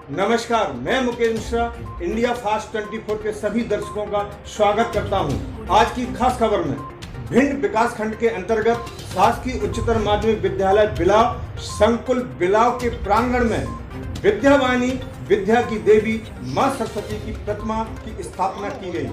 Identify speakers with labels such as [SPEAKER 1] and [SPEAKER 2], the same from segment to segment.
[SPEAKER 1] नमस्कार, मैं Mukesh Mishra India fast 24 के सभी दर्शकों का स्वागत करता हूं। आज की खास खबर में भिंड विकास खंड के अंतर्गत शासकीय उच्चतर माध्यमिक विद्यालय बिलाव संकुल बिलाव के प्रांगण में विद्यावानी विद्या की देवी मां सरस्वती की प्रतिमा की स्थापना की गई।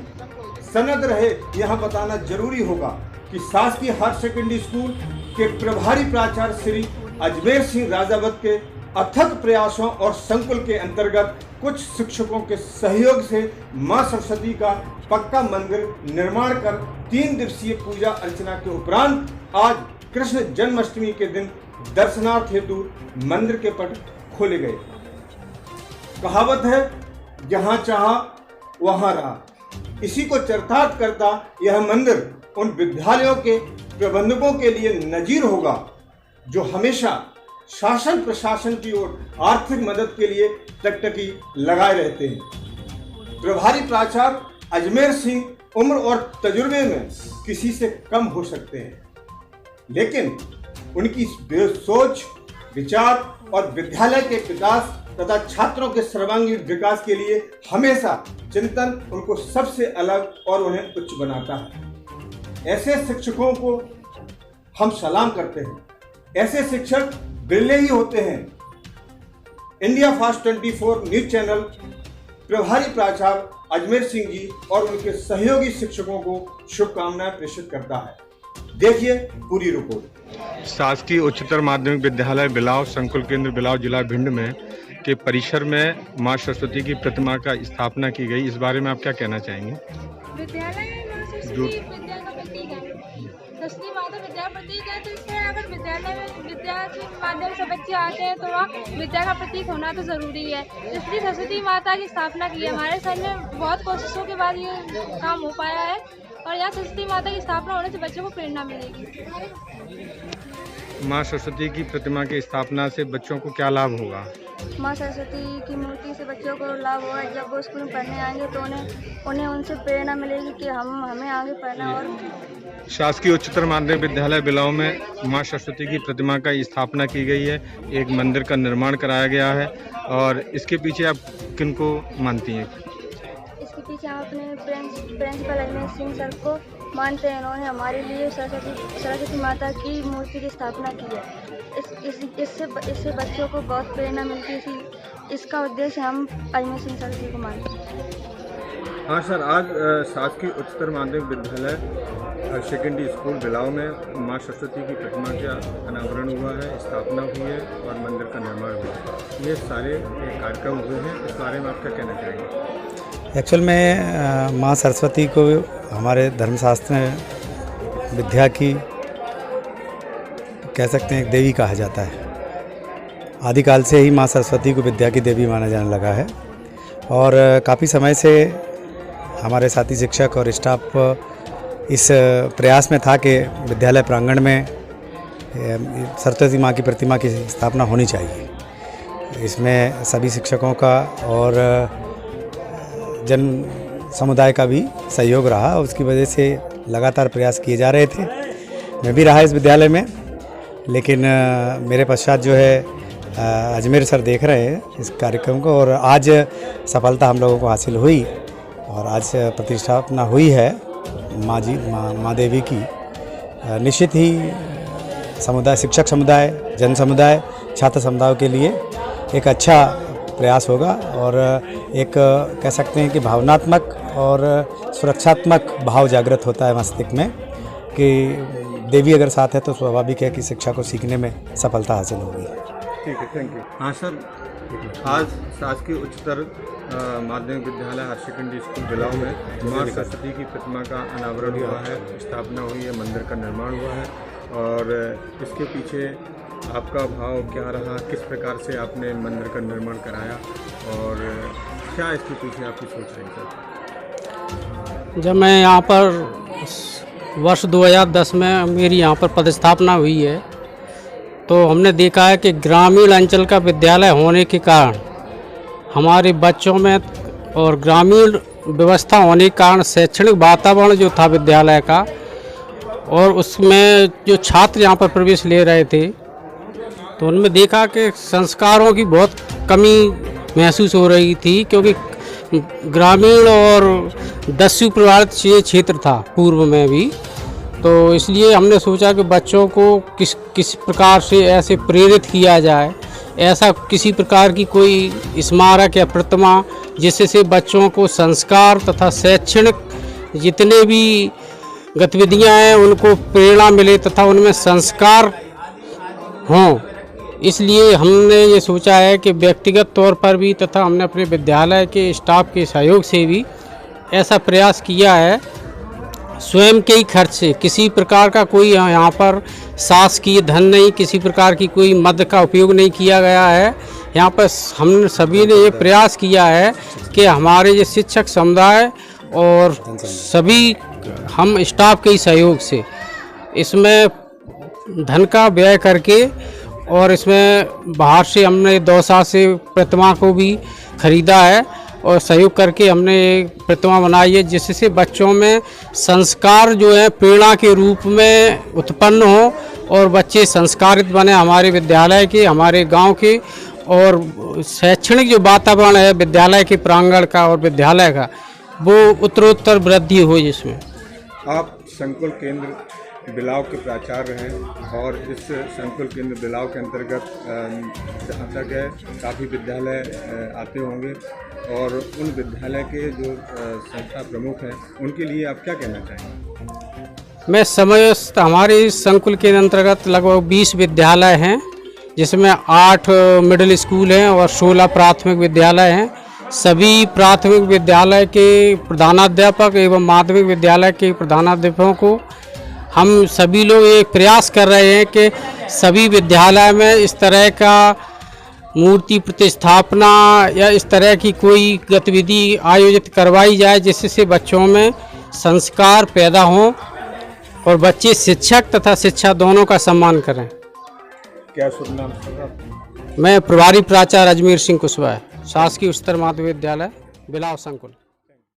[SPEAKER 1] सनद रहे यहाँ बताना जरूरी होगा कि शासकीय हायर सेकेंडरी स्कूल के प्रभारी प्राचार्य श्री अजमेर सिंह राजावत के अथक प्रयासों और संकुल के अंतर्गत कुछ शिक्षकों के सहयोग से मां सरस्वती का पक्का मंदिर निर्माण कर 3 दिवसीय पूजा अर्चना के उपरांत आज कृष्ण जन्माष्टमी के दिन दर्शनार्थ हेतु मंदिर के पट खोले गए। कहावत है, जहां चाहा वहां रहा। इसी को चरितार्थ करता यह मंदिर उन विद्यालयों के प्रबंधकों के लिए नजीर होगा जो हमेशा शासन प्रशासन की ओर आर्थिक मदद के लिए टकटकी लगाए रहते हैं। प्रभारी प्राचार्य अजमेर सिंह उम्र और तजुर्बे में किसी से कम हो सकते हैं, लेकिन उनकी सोच, विचार और विद्यालय के विकास तथा छात्रों के सर्वांगीण विकास के लिए हमेशा चिंतन उनको सबसे अलग और उन्हें उच्च बनाता है। ऐसे शिक्षकों को हम सलाम करते हैं। ऐसे शिक्षक बिरले ही होते हैं। इंडिया फास्ट 24 न्यूज चैनल प्रभारी प्राचार्य अजमेर सिंह जी और उनके सहयोगी शिक्षकों को शुभकामनाएं प्रेषित करता है। देखिए पूरी रिपोर्ट।
[SPEAKER 2] शासकीय उच्चतर माध्यमिक विद्यालय बिलाव संकुल केंद्र बिलाव जिला भिंड में के परिसर में मां सरस्वती की प्रतिमा का स्थापना की गई। इस बारे में आप क्या कहना चाहेंगे?
[SPEAKER 3] विद्यालय में मां सरस्वती विद्या का प्रतीक है। सरस्वती माता विद्या प्रतीक है, तो इसलिए अगर विद्यालय में विद्या के माध्यम से बच्चे आते हैं तो वहाँ विद्या का प्रतीक होना तो ज़रूरी है। इसलिए सरस्वती माता की स्थापना की है। हमारे सर में बहुत कोशिशों के बाद ये काम हो पाया है और यहाँ सरस्वती माता की स्थापना होने से बच्चों को प्रेरणा मिलेगी।
[SPEAKER 4] माँ सरस्वती की प्रतिमा की स्थापना से बच्चों को क्या लाभ होगा?
[SPEAKER 3] माँ सरस्वती की मूर्ति से बच्चों को लाभ होगा। जब वो स्कूल में पढ़ने आएंगे तो उन्हें उनसे प्रेरणा मिलेगी कि हमें आगे पढ़ना। और
[SPEAKER 4] शासकीय उच्चतर माध्यमिक विद्यालय बिलाव में माँ सरस्वती की प्रतिमा का स्थापना की गई है, एक मंदिर का निर्माण कराया गया है, और इसके पीछे आप किनको मानती हैं?
[SPEAKER 3] इसके पीछे हम अपने प्रिंसिपल अजमेर सिंह सर को मानते हैं। उन्होंने हमारे लिए सरस्वती माता की मूर्ति की स्थापना की है। इससे बच्चों को बहुत प्रेरणा मिलती थी। इसका उद्देश्य हम अजमेर सिंह सर जी को मानते हैं।
[SPEAKER 2] हाँ सर, आज शासकीय उच्चतर माध्यमिक विद्यालय सेकेंडरी स्कूल बिलाव में मां सरस्वती की प्रतिमा का अनावरण हुआ है, स्थापना हुई है और मंदिर का निर्माण हुआ है। ये सारे कार्यक्रम हुए हैं, इस बारे में आप क्या कहना चाहेंगे?
[SPEAKER 5] एक्चुअल में माँ सरस्वती को हमारे धर्मशास्त्र में विद्या की कह सकते हैं एक देवी कहा जाता है। आदिकाल से ही माँ सरस्वती को विद्या की देवी माना जाने लगा है और काफ़ी समय से हमारे साथी शिक्षक और स्टाफ इस प्रयास में था कि विद्यालय प्रांगण में सरस्वती माँ की प्रतिमा की स्थापना होनी चाहिए। इसमें सभी शिक्षकों का और जन समुदाय का भी सहयोग रहा। उसकी वजह से लगातार प्रयास किए जा रहे थे। मैं भी रहा इस विद्यालय में, लेकिन मेरे पश्चात जो है अजमेर सर देख रहे हैं इस कार्यक्रम को, और आज सफलता हम लोगों को हासिल हुई और आज प्रतिष्ठापना हुई है माँ देवी की। निश्चित ही समुदाय, शिक्षक समुदाय, जन समुदाय, छात्र समुदाय के लिए एक अच्छा प्रयास होगा और एक कह सकते हैं कि भावनात्मक और सुरक्षात्मक भाव जागृत होता है मस्तिष्क में कि देवी अगर साथ है तो स्वाभाविक है कि शिक्षा को सीखने में सफलता हासिल होगी।
[SPEAKER 2] ठीक है, थैंक यू। हाँ सर, आज शासकीय उच्चतर माध्यमिक विद्यालय हायर सेकेंडरी स्कूल बिलाव में माँ सरस्वती की प्रतिमा का अनावरण हुआ है, स्थापना हुई है, मंदिर का निर्माण हुआ है, और इसके पीछे आपका भाव क्या रहा? किस प्रकार से आपने मंदिर का निर्माण कराया और क्या इसके पीछे आपकी सोच रही सर?
[SPEAKER 6] जब मैं यहाँ पर वर्ष 2010 में मेरी यहाँ पर पदस्थापना हुई है तो हमने देखा है कि ग्रामीण अंचल का विद्यालय होने के कारण हमारे बच्चों में और ग्रामीण व्यवस्था होने के कारण शैक्षणिक वातावरण जो था विद्यालय का, और उसमें जो छात्र यहाँ पर प्रवेश ले रहे थे तो उनमें देखा कि संस्कारों की बहुत कमी महसूस हो रही थी, क्योंकि ग्रामीण और दस्यु प्रभावित क्षेत्र था पूर्व में भी। तो इसलिए हमने सोचा कि बच्चों को किस प्रकार से ऐसे प्रेरित किया जाए, ऐसा किसी प्रकार की कोई स्मारक या प्रतिमा जिससे बच्चों को संस्कार तथा शैक्षणिक जितने भी गतिविधियां हैं उनको प्रेरणा मिले तथा उनमें संस्कार हों। इसलिए हमने ये सोचा है कि व्यक्तिगत तौर पर भी तथा हमने अपने विद्यालय के स्टाफ के सहयोग से भी ऐसा प्रयास किया है। स्वयं के ही खर्च से, किसी प्रकार का कोई यहाँ पर शासकीय धन नहीं, किसी प्रकार की कोई मद का उपयोग नहीं किया गया है। यहाँ पर हम सभी ने ये प्रयास किया है कि हमारे ये शिक्षक समुदाय और सभी हम स्टाफ के ही सहयोग से इसमें धन का व्यय करके और इसमें बाहर से हमने दौसा से प्रतिमा को भी खरीदा है और सहयोग करके हमने एक प्रतिमा बनाई है जिससे बच्चों में संस्कार जो है प्रेरणा के रूप में उत्पन्न हो और बच्चे संस्कारित बने हमारे विद्यालय के, हमारे गांव के, और शैक्षणिक जो वातावरण है विद्यालय के प्रांगण का और विद्यालय का वो उत्तरोत्तर वृद्धि हो। जिसमें
[SPEAKER 2] आप संकुल केंद्र बिलाव के प्राचार्य हैं और इस संकुल केंद्र बिलाव के अंतर्गत जहाँ तक है काफ़ी विद्यालय आते होंगे और उन विद्यालय के जो संस्था प्रमुख हैं उनके लिए आप क्या कहना चाहेंगे?
[SPEAKER 6] मैं समस्त हमारे इस संकुल के अंतर्गत लगभग 20 विद्यालय हैं, जिसमें 8 मिडिल स्कूल हैं और 16 प्राथमिक विद्यालय हैं। सभी प्राथमिक विद्यालय के प्रधानाध्यापक एवं माध्यमिक विद्यालय के प्रधानाध्यापकों को हम सभी लोग एक प्रयास कर रहे हैं कि सभी विद्यालय में इस तरह का मूर्ति प्रतिस्थापना या इस तरह की कोई गतिविधि आयोजित करवाई जाए जिससे बच्चों में संस्कार पैदा हों और बच्चे शिक्षक तथा शिक्षा दोनों का सम्मान करें।
[SPEAKER 2] क्या शुभ नाम है?
[SPEAKER 6] मैं प्रभारी प्राचार्य अजमेर सिंह कुशवाहा, शासकीय उच्चतर माध्यमिक विद्यालय बिलाव संकुल।